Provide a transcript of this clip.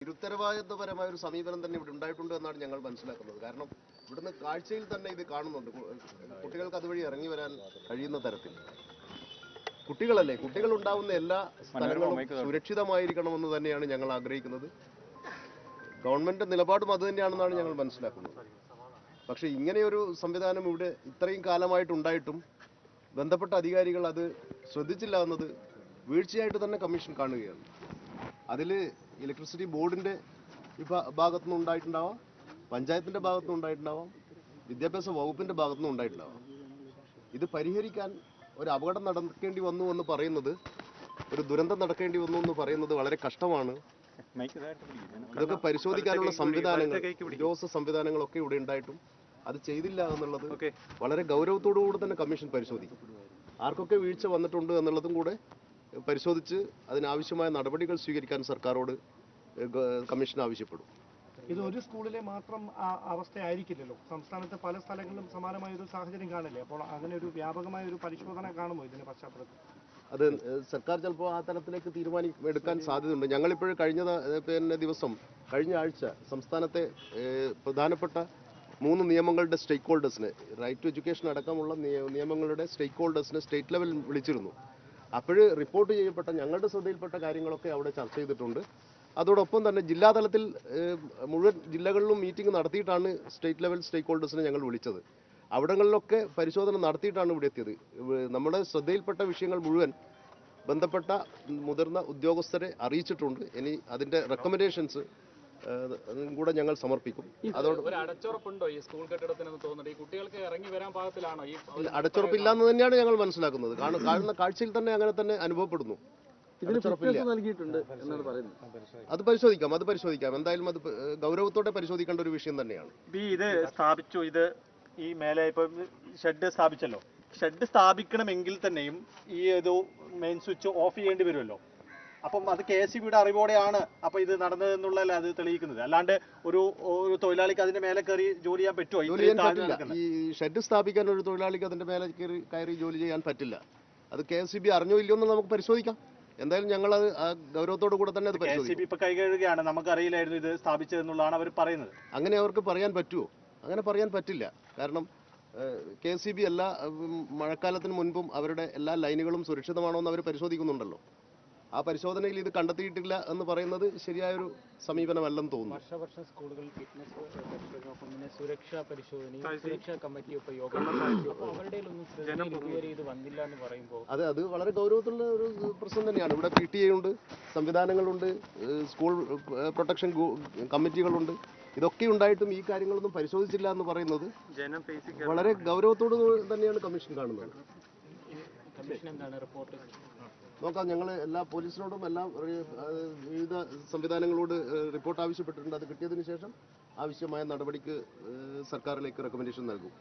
നിരുത്തരവാദിത്വപരമായ ഒരു സമീപനം തന്നെ ഇവിടെ ഉണ്ടായിട്ടുണ്ട് എന്നാണ് ഞങ്ങൾ മനസ്സിലാക്കുന്നത്. കാരണം ഇവിടുന്ന് കാഴ്ചയിൽ തന്നെ ഇത് കാണുന്നുണ്ട്. കുട്ടികൾക്ക് അതുവഴി ഇറങ്ങി വരാൻ കഴിയുന്ന തരത്തിൽ കുട്ടികളല്ലേ, കുട്ടികൾ ഉണ്ടാവുന്ന എല്ലാ സ്ഥലങ്ങളും സുരക്ഷിതമായിരിക്കണമെന്ന് തന്നെയാണ് ഞങ്ങൾ ആഗ്രഹിക്കുന്നത്. ഗവൺമെന്റ് നിലപാടും അതുതന്നെയാണെന്നാണ് ഞങ്ങൾ മനസ്സിലാക്കുന്നത്. പക്ഷേ ഇങ്ങനെയൊരു സംവിധാനം ഇവിടെ ഇത്രയും കാലമായിട്ടുണ്ടായിട്ടും ബന്ധപ്പെട്ട അധികാരികൾ അത് ശ്രദ്ധിച്ചില്ല എന്നത് വീഴ്ചയായിട്ട് തന്നെ കമ്മീഷൻ കാണുകയാണ്. അതിൽ ഇലക്ട്രിസിറ്റി ബോർഡിന്റെ ഭാഗത്തുനിന്ന് ഉണ്ടായിട്ടുണ്ടാവാം, പഞ്ചായത്തിന്റെ ഭാഗത്തുനിന്ന് ഉണ്ടായിട്ടുണ്ടാവാം, വിദ്യാഭ്യാസ വകുപ്പിന്റെ ഭാഗത്തുനിന്ന് ഉണ്ടായിട്ടുണ്ടാവാം. ഇത് പരിഹരിക്കാൻ ഒരു അപകടം നടക്കേണ്ടി വന്നു എന്ന് പറയുന്നത്, ഒരു ദുരന്തം നടക്കേണ്ടി വന്നു എന്ന് പറയുന്നത് വളരെ കഷ്ടമാണ്. ഇതൊക്കെ പരിശോധിക്കാനുള്ള സംവിധാനങ്ങൾ, ഉദ്യോഗസ്ഥ സംവിധാനങ്ങളൊക്കെ ഇവിടെ ഉണ്ടായിട്ടും അത് ചെയ്തില്ല എന്നുള്ളത് വളരെ ഗൗരവത്തോടുകൂടി തന്നെ കമ്മീഷൻ പരിശോധിക്കും. ആർക്കൊക്കെ വീഴ്ച വന്നിട്ടുണ്ട് എന്നുള്ളതും കൂടെ പരിശോധിച്ച് അതിനാവശ്യമായ നടപടികൾ സ്വീകരിക്കാൻ സർക്കാരോട് കമ്മീഷൻ ആവശ്യപ്പെടും. ഇത് ഒരു സ്കൂളിലെ മാത്രം അവസ്ഥയായിരിക്കില്ലല്ലോ, സംസ്ഥാനത്തെ പല സ്ഥലങ്ങളിലും സമാനമായ ഒരു സാഹചര്യം കാണില്ലേ? അപ്പോൾ അങ്ങനെ ഒരു വ്യാപകമായ ഒരു പരിശോധന കാണുമോ ഇതിന്റെ പശ്ചാത്തലത്തിൽ? അത് സർക്കാർ ചിലപ്പോൾ ആ തലത്തിലേക്ക് എടുക്കാൻ സാധ്യതയുണ്ട്. ഞങ്ങളിപ്പോൾ കഴിഞ്ഞ ആഴ്ച സംസ്ഥാനത്തെ പ്രധാനപ്പെട്ട 3 നിയമങ്ങളുടെ സ്റ്റേക്ക് ഹോൾഡേഴ്സിനെ, റൈറ്റ് ടു എഡ്യൂക്കേഷൻ അടക്കമുള്ള നിയമങ്ങളുടെ സ്റ്റേക്ക് ഹോൾഡേഴ്സിനെ സ്റ്റേറ്റ് ലെവലിൽ വിളിച്ചിരുന്നു. അപ്പോഴ് റിപ്പോർട്ട് ചെയ്യപ്പെട്ട ഞങ്ങളുടെ ശ്രദ്ധയിൽപ്പെട്ട കാര്യങ്ങളൊക്കെ അവിടെ ചർച്ച ചെയ്തിട്ടുണ്ട്. അതോടൊപ്പം തന്നെ ജില്ലാതലത്തിൽ മുഴുവൻ ജില്ലകളിലും മീറ്റിംഗ് നടത്തിയിട്ടാണ് സ്റ്റേറ്റ് ലെവൽ സ്റ്റേക്ക് ഹോൾഡേഴ്സിനെ ഞങ്ങൾ വിളിച്ചത്. അവിടങ്ങളിലൊക്കെ പരിശോധന നടത്തിയിട്ടാണ് ഇവിടെ എത്തിയത്. നമ്മുടെ ശ്രദ്ധയിൽപ്പെട്ട വിഷയങ്ങൾ മുഴുവൻ ബന്ധപ്പെട്ട മുതിർന്ന ഉദ്യോഗസ്ഥരെ അറിയിച്ചിട്ടുണ്ട്. ഇനി അതിൻ്റെ റെക്കമെൻഡേഷൻസ് കൂടെ ഞങ്ങൾ സമർപ്പിക്കും. അടച്ചുറപ്പുണ്ടോ ഈ സ്കൂൾ കെട്ടിടത്തിനെന്ന് തോന്നുന്നത്? ഈ കുട്ടികൾക്ക് ഇറങ്ങി വരാൻ പാകത്തിലാണോ ഈ അടച്ചുറപ്പില്ലാന്ന് തന്നെയാണ് ഞങ്ങൾ മനസ്സിലാക്കുന്നത്. കാണുന്ന കാഴ്ചയിൽ തന്നെ അങ്ങനെ തന്നെ അനുഭവപ്പെടുന്നു. അത് പരിശോധിക്കാം. എന്തായാലും അത് ഗൗരവത്തോടെ പരിശോധിക്കേണ്ട ഒരു വിഷയം തന്നെയാണ്. ഇത് സ്ഥാപിച്ചു, ഇത് ഈ മേലെ ഇപ്പൊ ഷെഡ് സ്ഥാപിച്ചല്ലോ, ഷെഡ് സ്ഥാപിക്കണമെങ്കിൽ തന്നെയും ഈ ഒരു മെയിൻ സ്വിച്ച് ഓഫ് ചെയ്യേണ്ടി വരുമല്ലോ. അപ്പം അത് KSEBിയുടെ അറിവോടെയാണ് അപ്പൊ ഇത് നടന്നതെന്നുള്ളതല്ല അത് തെളിയിക്കുന്നത്. അല്ലാണ്ട് ഒരു തൊഴിലാളിക്ക് അതിന്റെ മേലെ കയറി ജോലി ചെയ്യാൻ പറ്റുമോ? ഈ ഷെഡ് സ്ഥാപിക്കാൻ ഒരു തൊഴിലാളിക്ക് അതിന്റെ മേലെ കയറി ജോലി ചെയ്യാൻ പറ്റില്ല. അത് KSEB അറിഞ്ഞോ ഇല്ലയോ എന്ന് നമുക്ക് പരിശോധിക്കാം. എന്തായാലും ഞങ്ങൾ അത് ഗൗരവത്തോടു കൂടെ തന്നെ അത് പരിശോധിക്കും. KSEB ഇപ്പൊ കൈകഴുകുകയാണ്, നമുക്കറിയില്ലായിരുന്നു ഇത് സ്ഥാപിച്ചതെന്നുള്ളതാണ് അവർ പറയുന്നത്. അങ്ങനെ അവർക്ക് പറയാൻ പറ്റുമോ? അങ്ങനെ പറയാൻ പറ്റില്ല. കാരണം KSEB എല്ലാ മഴക്കാലത്തിന് മുൻപും അവരുടെ എല്ലാ ലൈനുകളും സുരക്ഷിതമാണോ എന്ന് അവർ പരിശോധിക്കുന്നുണ്ടല്ലോ. ആ പരിശോധനയിൽ ഇത് കണ്ടെത്തിയിട്ടില്ല എന്ന് പറയുന്നത് ശരിയായൊരു സമീപനമല്ലെന്ന് തോന്നുന്നു. വർഷവർഷം സ്കൂളുകളിൽ ഫിറ്റ്നസ് സുരക്ഷാ പരിശോധനയും സുരക്ഷാ കമ്മിറ്റിയൊക്കെ യോഗം ഇത് വന്നില്ല എന്ന് പറയുമ്പോൾ അത് വളരെ ഗൗരവത്തിലുള്ള ഒരു പ്രശ്നം തന്നെയാണ്. ഇവിടെ PTA ഉണ്ട്, സംവിധാനങ്ങളുണ്ട്, സ്കൂൾ പ്രൊട്ടക്ഷൻ കമ്മിറ്റികളുണ്ട്. ഇതൊക്കെ ഉണ്ടായിട്ടും ഈ കാര്യങ്ങളൊന്നും പരിശോധിച്ചില്ല എന്ന് പറയുന്നത് വളരെ ഗൗരവത്തോട് തന്നെയാണ് കമ്മീഷൻ കാണുന്നത്. നോക്കാം, ഞങ്ങൾ എല്ലാ പോലീസിനോടും വിവിധ സംവിധാനങ്ങളോട് റിപ്പോർട്ട് ആവശ്യപ്പെട്ടിട്ടുണ്ട്. അത് കിട്ടിയതിനു ശേഷം ആവശ്യമായ നടപടിക്ക് സർക്കാരിലേക്ക് റെക്കമെൻഡേഷൻ നൽകും.